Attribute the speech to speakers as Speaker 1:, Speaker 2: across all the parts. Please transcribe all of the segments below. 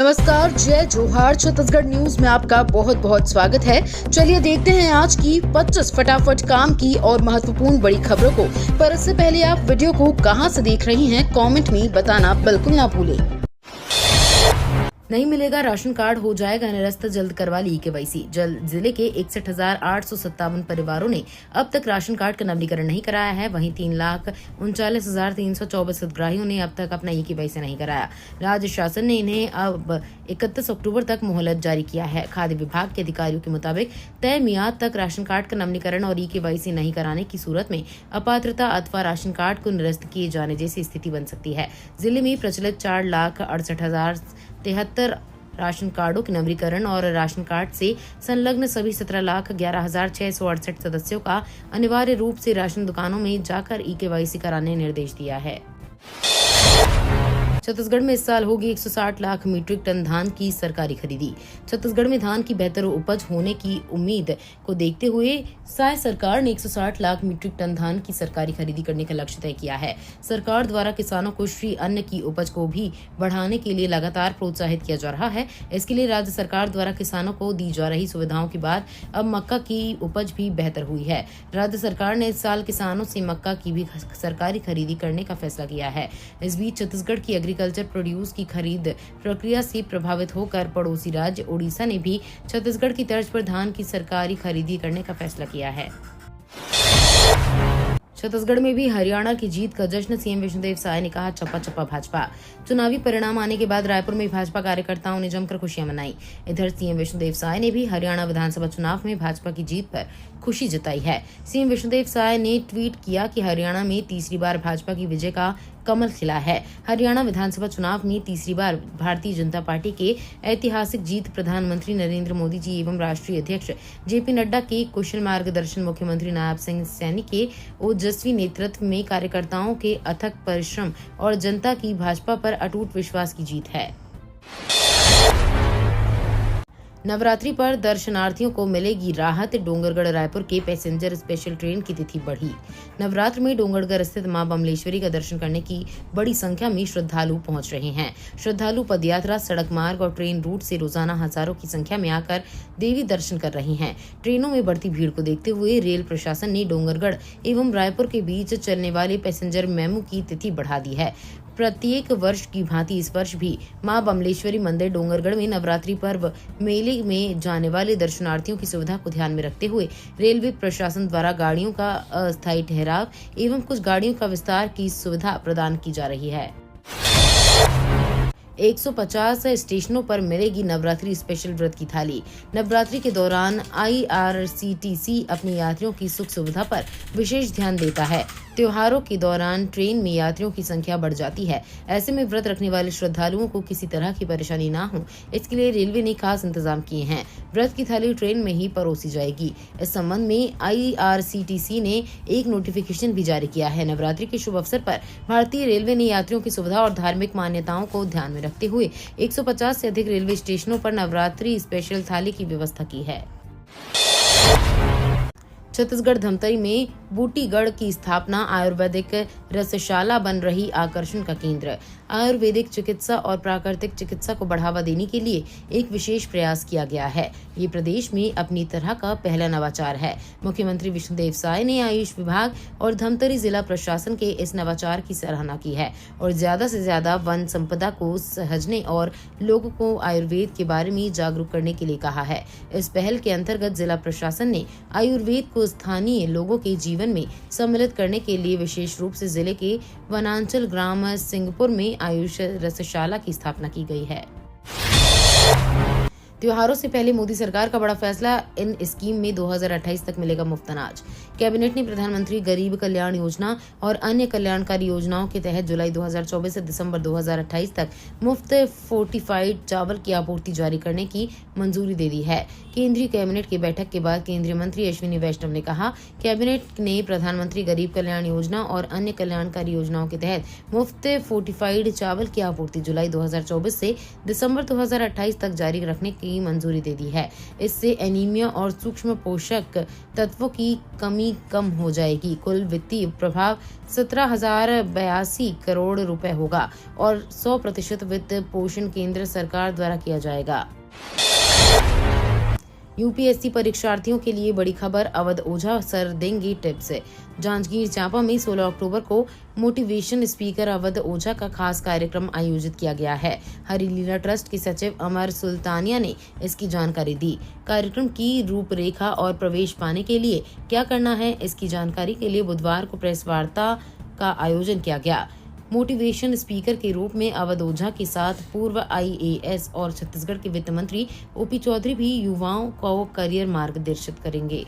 Speaker 1: नमस्कार, जय जोहार। छत्तीसगढ़ न्यूज में आपका बहुत बहुत स्वागत है। चलिए देखते हैं आज की 25 फटाफट काम की और महत्वपूर्ण बड़ी खबरों को। पर इससे पहले आप वीडियो को कहां से देख रही हैं, कमेंट में बताना बिल्कुल ना भूलें। नहीं मिलेगा राशन कार्ड, हो जाएगा निरस्त, जल्द करवा ली केवाईसी। जिले के 61,857 परिवारों ने अब तक राशन कार्ड का नवीनीकरण नहीं कराया है। वहीं 3,39,324 हितग्राहियों ने अब तक अपना केवाईसी नहीं कराया। राज्य शासन ने इन्हें अब 31 अक्टूबर तक मोहलत जारी किया है। खाद्य विभाग के अधिकारियों के मुताबिक तय मियाद तक राशन कार्ड का नवीनीकरण और केवाईसी नहीं कराने की सूरत में अपात्रता अथवा राशन कार्ड को निरस्त किए जाने जैसी स्थिति बन सकती है। जिले में प्रचलित 4,68,073 राशन कार्डों के नवीनीकरण और राशन कार्ड से संलग्न सभी 17,11,668 सदस्यों का अनिवार्य रूप से राशन दुकानों में जाकर केवाईसी कराने निर्देश दिया है। छत्तीसगढ़ में इस साल होगी 160 लाख मीट्रिक टन धान की सरकारी खरीदी। छत्तीसगढ़ में धान की बेहतर उपज होने की उम्मीद को देखते हुए सरकार ने 160 लाख मीट्रिक टन धान की सरकारी खरीदी करने का लक्ष्य तय किया है। सरकार द्वारा किसानों को श्री अन्न की उपज को भी बढ़ाने के लिए लगातार प्रोत्साहित किया जा रहा है। इसके लिए राज्य सरकार द्वारा किसानों को दी जा रही सुविधाओं के बाद अब मक्का की उपज भी बेहतर हुई है। राज्य सरकार ने इस साल किसानों से मक्का की भी सरकारी खरीदी करने का फैसला किया है। इस बीच छत्तीसगढ़ की एग्रीकल्चर प्रोड्यूस की खरीद प्रक्रिया से प्रभावित होकर पड़ोसी राज्य ओडिशा ने भी छत्तीसगढ़ की तर्ज पर धान की सरकारी खरीदी करने का फैसला किया है। छत्तीसगढ़ में भी हरियाणा की जीत का जश्न, सीएम विष्णुदेव साय ने कहा, चप्पा चप्पा भाजपा। चुनावी परिणाम आने के बाद रायपुर में भाजपा कार्यकर्ताओं ने जमकर खुशियां मनाई। इधर सीएम विष्णुदेव साय ने भी हरियाणा विधानसभा चुनाव में भाजपा की जीत पर खुशी जताई है। सीएम विष्णुदेव साय ने ट्वीट किया कि हरियाणा में तीसरी बार भाजपा की विजय का कमल खिला है। हरियाणा विधानसभा चुनाव में तीसरी बार भारतीय जनता पार्टी के ऐतिहासिक जीत प्रधानमंत्री नरेंद्र मोदी जी एवं राष्ट्रीय अध्यक्ष जेपी नड्डा के कुशल मार्गदर्शन, मुख्यमंत्री नायब सिंह सैनी के ओजस्वी नेतृत्व में कार्यकर्ताओं के अथक परिश्रम और जनता की भाजपा पर अटूट विश्वास की जीत है। नवरात्रि पर दर्शनार्थियों को मिलेगी राहत, डोंगरगढ़ रायपुर के पैसेंजर स्पेशल ट्रेन की तिथि बढ़ी। नवरात्र में डोंगरगढ़ स्थित मां बमलेश्वरी का दर्शन करने की बड़ी संख्या में श्रद्धालु पहुंच रहे हैं। श्रद्धालु पदयात्रा, सड़क मार्ग और ट्रेन रूट से रोजाना हजारों की संख्या में आकर देवी दर्शन कर रहे हैं। ट्रेनों में बढ़ती भीड़ को देखते हुए रेल प्रशासन ने डोंगरगढ़ एवं रायपुर के बीच चलने वाले पैसेंजर मेमू की तिथि बढ़ा दी है। प्रत्येक वर्ष की भांति इस वर्ष भी मां बमलेश्वरी मंदिर डोंगरगढ़ में नवरात्रि पर्व मेले में जाने वाले दर्शनार्थियों की सुविधा को ध्यान में रखते हुए रेलवे प्रशासन द्वारा गाड़ियों का अस्थायी ठहराव एवं कुछ गाड़ियों का विस्तार की सुविधा प्रदान की जा रही है। 150 स्टेशनों पर मिलेगी नवरात्रि स्पेशल व्रत की थाली। नवरात्रि के दौरान IRCTC अपने यात्रियों की सुख सुविधा पर विशेष ध्यान देता है। त्योहारों के दौरान ट्रेन में यात्रियों की संख्या बढ़ जाती है। ऐसे में व्रत रखने वाले श्रद्धालुओं को किसी तरह की परेशानी न हो, इसके लिए रेलवे ने खास इंतजाम किए हैं। व्रत की थाली ट्रेन में ही परोसी जाएगी। इस संबंध में IRCTC ने एक नोटिफिकेशन भी जारी किया है। नवरात्रि के शुभ अवसर पर भारतीय रेलवे ने यात्रियों की सुविधा और धार्मिक मान्यताओं को ध्यान में रखते हुए 150 से अधिक रेलवे स्टेशनों पर नवरात्रि स्पेशल थाली की व्यवस्था की है। छत्तीसगढ़ धमतरी में बूटीगढ़ की स्थापना, आयुर्वेदिक रसशाला बन रही आकर्षण का केंद्र। आयुर्वेदिक चिकित्सा और प्राकृतिक चिकित्सा को बढ़ावा देने के लिए एक विशेष प्रयास किया गया है। ये प्रदेश में अपनी तरह का पहला नवाचार है। मुख्यमंत्री विष्णुदेव साय ने आयुष विभाग और धमतरी जिला प्रशासन के इस नवाचार की सराहना की है और ज्यादा से ज्यादा वन संपदा को सहेजने और लोगों को आयुर्वेद के बारे में जागरूक करने के लिए कहा है। इस पहल के अंतर्गत जिला प्रशासन ने आयुर्वेद को स्थानीय लोगों के जीवन में सम्मिलित करने के लिए विशेष रूप से जिले के वनांचल ग्राम सिंहपुर में आयुष रसशाला की स्थापना की गई है। त्योहारों से पहले मोदी सरकार का बड़ा फैसला, इन स्कीम में 2028 तक मिलेगा मुफ्त अनाज। कैबिनेट ने प्रधानमंत्री गरीब कल्याण योजना और अन्य कल्याणकारी योजनाओं के तहत जुलाई 2024 से दिसंबर 2028 तक मुफ्त फोर्टिफाइड चावल की आपूर्ति जारी करने की मंजूरी दे दी है। केंद्रीय कैबिनेट की बैठक के बाद केंद्रीय मंत्री अश्विनी वैष्णव ने कहा, कैबिनेट ने प्रधानमंत्री गरीब कल्याण योजना और अन्य कल्याणकारी योजनाओं के तहत मुफ्त फोर्टिफाइड चावल की आपूर्ति जुलाई 2024 से दिसंबर 2028 तक जारी रखने की की मंजूरी दे दी है। इससे एनीमिया और सूक्ष्म पोषक तत्वों की कमी कम हो जाएगी। कुल वित्तीय प्रभाव 17,082 करोड़ रुपए होगा और 100% वित्त पोषण केंद्र सरकार द्वारा किया जाएगा। यूपीएससी परीक्षार्थियों के लिए बड़ी खबर, अवध ओझा सर देंगे टिप्स। जांजगीर चांपा में 16 अक्टूबर को मोटिवेशन स्पीकर अवध ओझा का खास कार्यक्रम आयोजित किया गया है। हरिलीला ट्रस्ट के सचिव अमर सुल्तानिया ने इसकी जानकारी दी। कार्यक्रम की रूपरेखा और प्रवेश पाने के लिए क्या करना है, इसकी जानकारी के लिए बुधवार को प्रेस वार्ता का आयोजन किया गया। मोटिवेशन स्पीकर के रूप में अवध ओझा के साथ पूर्व आईएएस और छत्तीसगढ़ के वित्त मंत्री ओपी चौधरी भी युवाओं को करियर मार्गदर्शित करेंगे।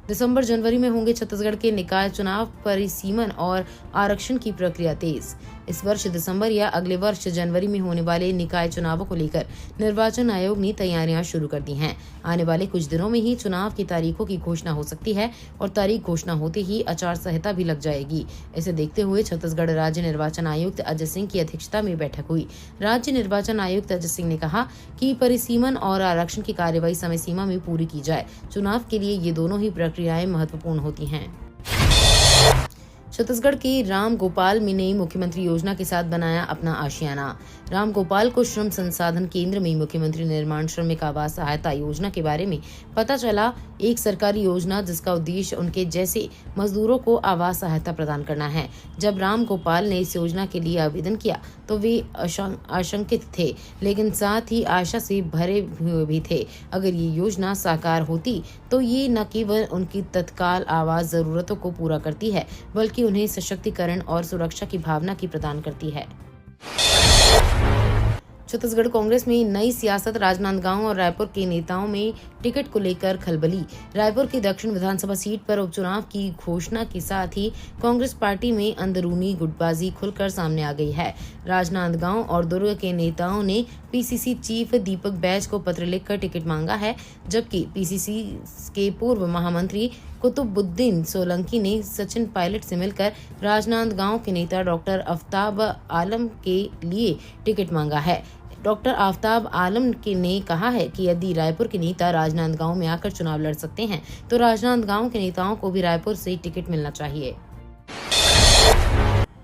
Speaker 1: दिसंबर जनवरी में होंगे छत्तीसगढ़ के निकाय चुनाव, परिसीमन और आरक्षण की प्रक्रिया तेज। इस वर्ष दिसंबर या अगले वर्ष जनवरी में होने वाले निकाय चुनावों को लेकर निर्वाचन आयोग ने तैयारियां शुरू कर दी हैं। आने वाले कुछ दिनों में ही चुनाव की तारीखों की घोषणा हो सकती है और तारीख घोषणा होते ही आचार संहिता भी लग जाएगी। इसे देखते हुए छत्तीसगढ़ राज्य निर्वाचन आयुक्त अजय सिंह की अध्यक्षता में बैठक हुई। राज्य निर्वाचन आयुक्त अजय सिंह ने कहा कि परिसीमन और आरक्षण की कार्यवाही समय सीमा में पूरी की जाए। चुनाव के लिए ये दोनों ही प्रक्रियाएं महत्वपूर्ण होती हैं। छत्तीसगढ़ के राम गोपाल में नई मुख्यमंत्री योजना के साथ बनाया अपना आशियाना। राम गोपाल को श्रम संसाधन केंद्र में मुख्यमंत्री निर्माण श्रमिक आवास सहायता योजना के बारे में पता चला। एक सरकारी योजना जिसका उद्देश्य उनके जैसे मजदूरों को आवास सहायता प्रदान करना है। जब राम गोपाल ने इस योजना के लिए आवेदन किया तो वे आशंकित थे, लेकिन साथ ही आशा से भरे हुए भी थे। अगर ये योजना साकार होती तो ये न केवल उनकी तत्काल आवास जरूरतों को पूरा करती है, बल्कि उन्हें सशक्तिकरण और सुरक्षा की भावना की प्रदान करती है। छत्तीसगढ़ कांग्रेस में नई सियासत, राजनांदगांव और रायपुर के नेताओं में टिकट को लेकर खलबली। रायपुर की दक्षिण विधानसभा सीट पर उपचुनाव की घोषणा के साथ ही कांग्रेस पार्टी में अंदरूनी गुटबाजी खुलकर सामने आ गई है। राजनांदगांव और दुर्ग के नेताओं ने पीसीसी चीफ दीपक बैज को पत्र लिखकर टिकट मांगा है, जबकि पीसीसी के पूर्व महामंत्री कुतुबुद्दीन सोलंकी ने सचिन पायलट से मिलकर राजनांदगांव के नेता डॉक्टर आफ्ताब आलम के लिए टिकट मांगा है। डॉक्टर आफ्ताब आलम ने कहा है कि यदि रायपुर के नेता राजनांदगांव में आकर चुनाव लड़ सकते हैं तो राजनांदगांव के नेताओं को भी रायपुर से टिकट मिलना चाहिए।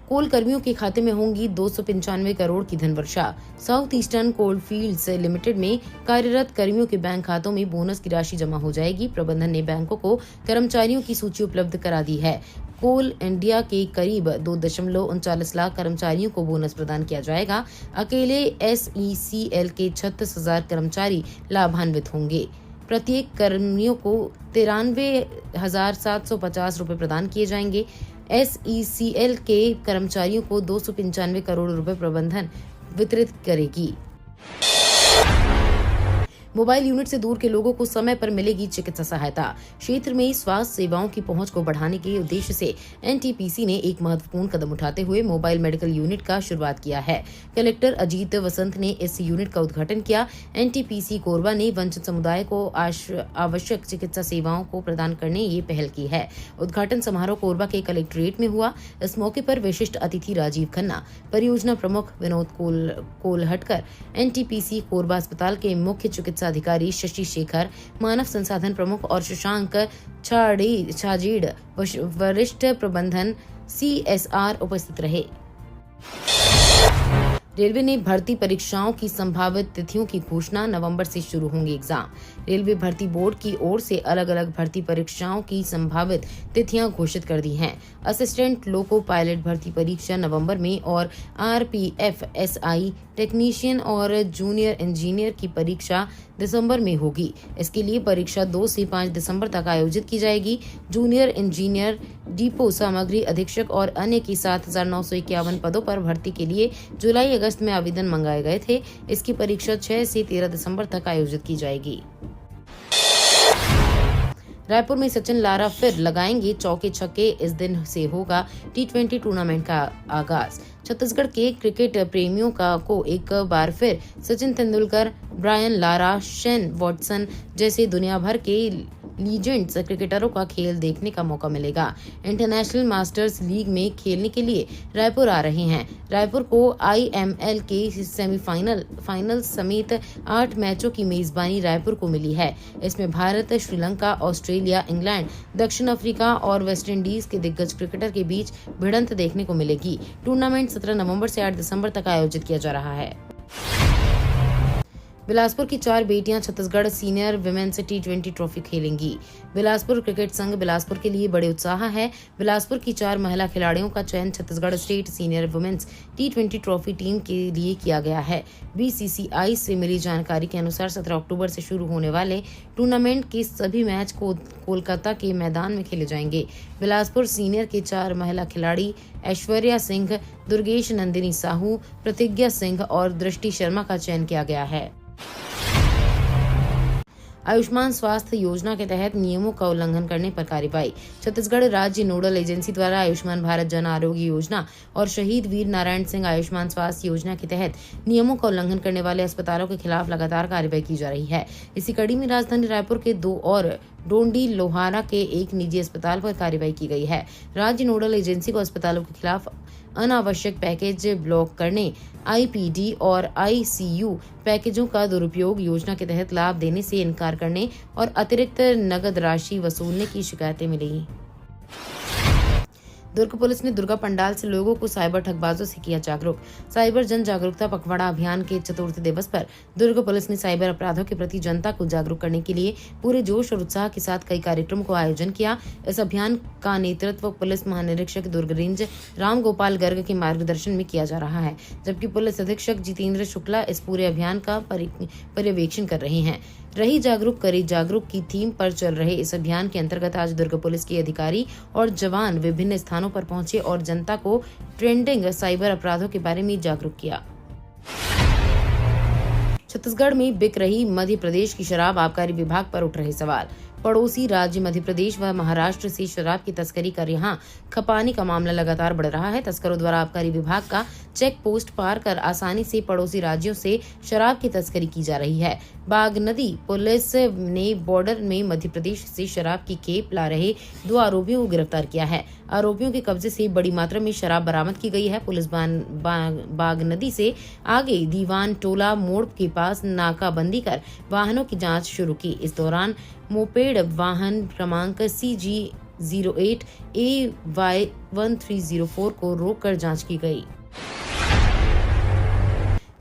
Speaker 1: कोल कर्मियों के खाते में होंगी 295 करोड़ की धनवर्षा। साउथ ईस्टर्न कोल फील्ड्स लिमिटेड में कार्यरत कर्मियों के बैंक खातों में बोनस की राशि जमा हो जाएगी। प्रबंधन ने बैंकों को कर्मचारियों की सूची उपलब्ध करा दी है। कोल इंडिया के करीब 2.39 लाख कर्मचारियों को बोनस प्रदान किया जाएगा। अकेले SECL के 36,000 कर्मचारी लाभान्वित होंगे। प्रत्येक कर्मियों को 93,750 रुपए प्रदान किए जाएंगे। SECL के कर्मचारियों को 295 करोड़ रुपए प्रबंधन वितरित करेगी। मोबाइल यूनिट से दूर के लोगों को समय पर मिलेगी चिकित्सा सहायता। क्षेत्र में स्वास्थ्य सेवाओं की पहुंच को बढ़ाने के उद्देश्य से NTPC ने एक महत्वपूर्ण कदम उठाते हुए मोबाइल मेडिकल यूनिट का शुरुआत किया है। कलेक्टर अजीत वसंत ने इस यूनिट का उद्घाटन किया। NTPC कोरबा ने वंचित समुदाय को आवश्यक चिकित्सा सेवाओं को प्रदान करने ये पहल की है। उद्घाटन समारोह कोरबा के कलेक्ट्रेट में हुआ। इस मौके पर विशिष्ट अतिथि राजीव खन्ना, परियोजना प्रमुख विनोद कोलहटकर, NTPC कोरबा अस्पताल के मुख्य चिकित्सा अधिकारी शशि शेखर, मानव संसाधन प्रमुख और शशांक छाजेड़, वरिष्ठ प्रबंधन CSR उपस्थित रहे। रेलवे ने भर्ती परीक्षाओं की संभावित तिथियों की घोषणा, नवंबर से शुरू होंगे एग्जाम। रेलवे भर्ती बोर्ड की ओर से अलग अलग भर्ती परीक्षाओं की संभावित तिथियां घोषित कर दी हैं। असिस्टेंट लोको पायलट भर्ती परीक्षा नवंबर में और RPF SI टेक्नीशियन और जूनियर इंजीनियर की परीक्षा दिसंबर में होगी। इसके लिए परीक्षा 2 से 5 दिसंबर तक आयोजित की जाएगी। जूनियर इंजीनियर, डिपो सामग्री अधीक्षक और अन्य की 7,951 पदों पर भर्ती के लिए जुलाई अगस्त में आवेदन मंगाए गए थे। इसकी परीक्षा 6 से 13 दिसंबर तक आयोजित की जाएगी। रायपुर में सचिन लारा फिर लगाएंगे चौके छक्के। इस दिन से होगा T20 टूर्नामेंट का आगाज। छत्तीसगढ़ के क्रिकेट प्रेमियों को एक बार फिर Sachin Tendulkar, Brian Lara, Shane Watson जैसे दुनिया भर के लीजेंड्स क्रिकेटरों का खेल देखने का मौका मिलेगा। इंटरनेशनल मास्टर्स लीग में खेलने के लिए रायपुर आ रहे हैं। रायपुर को IML के फाइनल समेत 8 मैचों की मेजबानी रायपुर को मिली है। इसमें भारत, श्रीलंका, ऑस्ट्रेलिया, इंग्लैंड, दक्षिण अफ्रीका और वेस्टइंडीज के दिग्गज क्रिकेटर के बीच भिड़ंत देखने को मिलेगी। टूर्नामेंट 17 नवंबर से 8 दिसंबर तक आयोजित किया जा रहा है। बिलासपुर की 4 बेटियां Chhattisgarh senior womens T20 trophy खेलेंगी। बिलासपुर क्रिकेट संघ बिलासपुर के लिए बड़े उत्साह है। बिलासपुर की 4 महिला खिलाड़ियों का चयन Chhattisgarh state senior women's T20 trophy team के लिए किया गया है। BCCI से मिली जानकारी के अनुसार 17 अक्टूबर से शुरू होने वाले टूर्नामेंट के सभी मैच कोलकाता के मैदान में खेले जाएंगे। बिलासपुर सीनियर के 4 महिला खिलाड़ी ऐश्वर्या सिंह, दुर्गेश नंदिनी साहू, प्रतिज्ञा सिंह और दृष्टि शर्मा का चयन किया गया है। आयुष्मान स्वास्थ्य योजना के तहत नियमों का उल्लंघन करने पर कार्रवाई। छत्तीसगढ़ राज्य नोडल एजेंसी द्वारा आयुष्मान भारत जन आरोग्य योजना और शहीद वीर नारायण सिंह आयुष्मान स्वास्थ्य योजना के तहत नियमों का उल्लंघन करने वाले अस्पतालों के खिलाफ लगातार कार्रवाई की जा रही है। इसी कड़ी में राजधानी रायपुर के 2 और डोंडी लोहारा के एक निजी अस्पताल पर कार्रवाई की गई है। राज्य नोडल एजेंसी को अस्पतालों के खिलाफ अनावश्यक पैकेज ब्लॉक करने, IPD और ICU पैकेजों का दुरुपयोग, योजना के तहत लाभ देने से इनकार करने और अतिरिक्त नगद राशि वसूलने की शिकायतें मिली। दुर्ग पुलिस ने दुर्गा पंडाल से लोगों को साइबर ठगबाजों से किया जागरूक। साइबर जन जागरूकता पखवाड़ा अभियान के चतुर्थ दिवस पर दुर्ग पुलिस ने साइबर अपराधों के प्रति जनता को जागरूक करने के लिए पूरे जोश और उत्साह के साथ कई कार्यक्रमों को आयोजन किया। इस अभियान का नेतृत्व पुलिस महानिरीक्षक दुर्ग रेंज राम गोपाल गर्ग के मार्गदर्शन में किया जा रहा है, जबकि पुलिस अधीक्षक जितेंद्र शुक्ला इस पूरे अभियान का पर्यवेक्षण कर रहे हैं। रही जागरूक करी जागरूक की थीम पर चल रहे इस अभियान के अंतर्गत आज दुर्ग पुलिस के अधिकारी और जवान विभिन्न स्थानों पर पहुंचे और जनता को ट्रेंडिंग साइबर अपराधों के बारे में जागरूक किया। छत्तीसगढ़ में बिक रही मध्य प्रदेश की शराब, आबकारी विभाग पर उठ रहे सवाल। पड़ोसी राज्य मध्य प्रदेश व महाराष्ट्र से शराब की तस्करी कर यहां खपाने का मामला लगातार बढ़ रहा है। तस्करों द्वारा आबकारी विभाग का चेक पोस्ट पार कर आसानी से पड़ोसी राज्यों से शराब की तस्करी की जा रही है। बागनदी पुलिस ने बॉर्डर में मध्य प्रदेश से शराब की खेप ला रहे 2 आरोपियों को गिरफ्तार किया है। आरोपियों के कब्जे से बड़ी मात्रा में शराब बरामद की गई है। पुलिस बागनदी से आगे दीवान टोला मोड़ के पास नाकाबंदी कर वाहनों की जाँच शुरू की। इस दौरान मोपेड वाहन क्रमांक CG08 AY1304 को रोककर जांच की गई।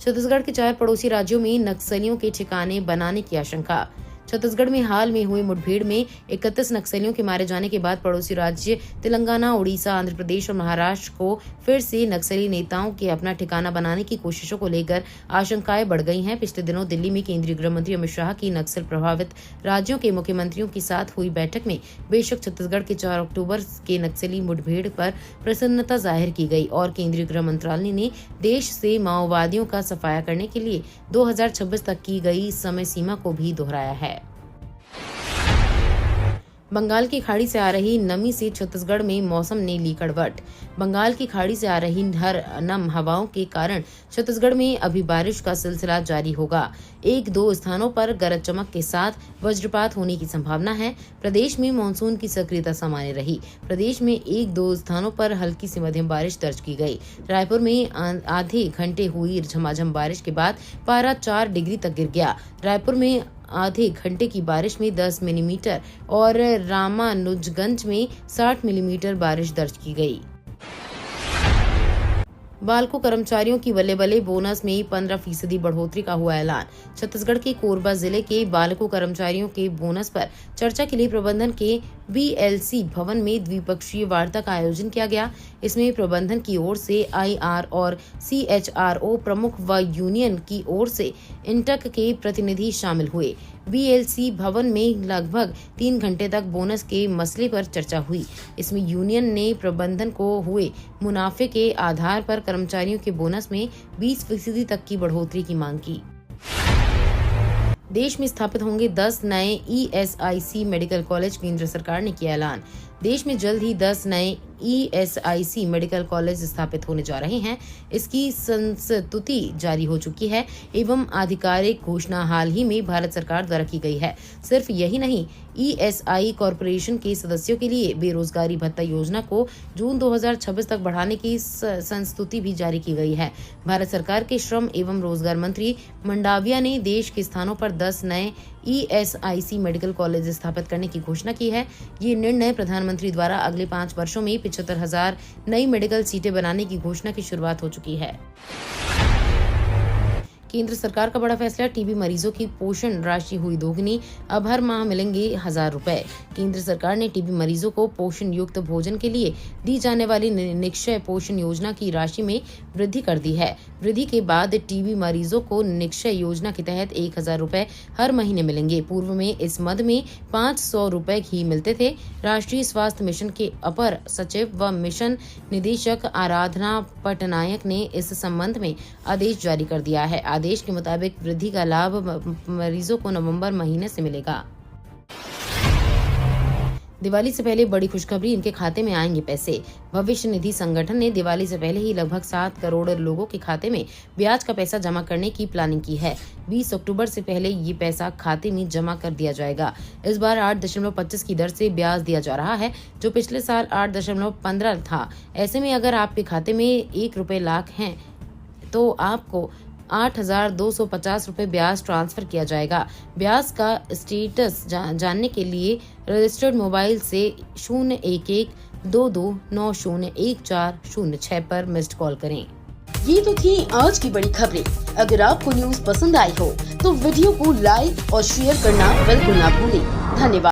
Speaker 1: छत्तीसगढ़ के 4 पड़ोसी राज्यों में नक्सलियों के ठिकाने बनाने की आशंका। छत्तीसगढ़ में हाल में हुई मुठभेड़ में 31 नक्सलियों के मारे जाने के बाद पड़ोसी राज्य तेलंगाना, उड़ीसा, आंध्र प्रदेश और महाराष्ट्र को फिर से नक्सली नेताओं के अपना ठिकाना बनाने की कोशिशों को लेकर आशंकाएं बढ़ गई हैं। पिछले दिनों दिल्ली में केंद्रीय गृह मंत्री अमित शाह की नक्सल प्रभावित राज्यों के मुख्यमंत्रियों के साथ हुई बैठक में बेशक छत्तीसगढ़ के 4 अक्टूबर के नक्सली मुठभेड़ पर प्रसन्नता जाहिर की गई और केंद्रीय गृह मंत्रालय ने देश से माओवादियों का सफाया करने के लिए 2026 तक की गई समय सीमा को भी दोहराया है। बंगाल की खाड़ी से आ रही नमी से छत्तीसगढ़ में मौसम ने ली करवट। बंगाल की खाड़ी से आ रही नम हवाओं के कारण छत्तीसगढ़ में अभी बारिश का सिलसिला जारी होगा। 1-2 स्थानों पर गरज चमक के साथ वज्रपात होने की संभावना है। प्रदेश में मानसून की सक्रियता सामान्य रही। प्रदेश में 1-2 स्थानों पर हल्की से मध्यम बारिश दर्ज की गई। रायपुर में आधे घंटे हुई झमाझम बारिश के बाद पारा 4 डिग्री तक गिर गया। रायपुर में आधे घंटे की बारिश में 10 मिलीमीटर और रामानुजगंज में 60 मिलीमीटर बारिश दर्ज की गई। बालको कर्मचारियों की बल्ले बल्ले बोनस में 15% बढ़ोतरी का हुआ ऐलान। छत्तीसगढ़ के कोरबा जिले के बालको कर्मचारियों के बोनस पर चर्चा के लिए प्रबंधन के BLC भवन में द्विपक्षीय वार्ता का आयोजन किया गया। इसमें प्रबंधन की ओर से IR और CHRO प्रमुख व यूनियन की ओर से इंटक के प्रतिनिधि शामिल हुए। BLC भवन में लगभग 3 घंटे तक बोनस के मसले पर चर्चा हुई। इसमें यूनियन ने प्रबंधन को हुए मुनाफे के आधार पर कर्मचारियों के बोनस में 20% तक की बढ़ोतरी की मांग की। देश में स्थापित होंगे 10 नए ESIC मेडिकल कॉलेज, केंद्र सरकार ने किया ऐलान। देश में जल्द ही 10 नए ESIC मेडिकल कॉलेज स्थापित होने जा रहे हैं। इसकी संस्तुति जारी हो चुकी है एवं आधिकारिक घोषणा हाल ही में भारत सरकार द्वारा की गई है। सिर्फ यही नहीं, ESI कॉरपोरेशन के सदस्यों के लिए बेरोजगारी भत्ता योजना को जून 2026 तक बढ़ाने की संस्तुति भी जारी की गई है। भारत सरकार के श्रम एवं रोजगार मंत्री मंडाविया ने देश के स्थानों पर 10 नए ESIC मेडिकल कॉलेज स्थापित करने की घोषणा की है। ये निर्णय प्रधानमंत्री द्वारा अगले 5 वर्षों में 75,000 नई मेडिकल सीटें बनाने की घोषणा की शुरुआत हो चुकी है। केंद्र सरकार का बड़ा फैसला, टीबी मरीजों की पोषण राशि हुई दोगुनी, अब हर माह मिलेंगे 1,000 रुपए। केंद्र सरकार ने टीबी मरीजों को पोषण युक्त भोजन के लिए दी जाने वाली निक्षय पोषण योजना की राशि में वृद्धि कर दी है। वृद्धि के बाद टीबी मरीजों को निक्षय योजना के तहत 1,000 रुपए हर महीने मिलेंगे। पूर्व में इस मद में 500 रुपए ही मिलते थे। राष्ट्रीय स्वास्थ्य मिशन के अपर सचिव व मिशन निदेशक आराधना पटनायक ने इस संबंध में आदेश जारी कर दिया है। आदेश के मुताबिक वृद्धि का लाभ मरीजों को नवंबर महीने से मिलेगा। दिवाली से पहले बड़ी खुशखबरी, इनके खाते में आएंगे पैसे। भविष्य निधि संगठन ने दिवाली से पहले ही लगभग 7 करोड़ लोगों के खाते में ब्याज का पैसा जमा करने की प्लानिंग की है। 20 अक्टूबर से पहले ये पैसा खाते में जमा कर दिया जाएगा। इस बार 8.25 की दर से ब्याज दिया जा रहा है, जो पिछले साल 8.15 था। ऐसे में अगर आपके खाते में 1 रुपए लाख हैं तो आपको 8,250 रुपए ब्याज ट्रांसफर किया जाएगा। ब्याज का स्टेटस जानने के लिए रजिस्टर्ड मोबाइल से 01122901406 पर मिस्ड कॉल करें।
Speaker 2: ये तो थी आज की बड़ी खबरें। अगर आपको न्यूज पसंद आई हो तो वीडियो को लाइक और शेयर करना बिल्कुल ना भूलें। धन्यवाद।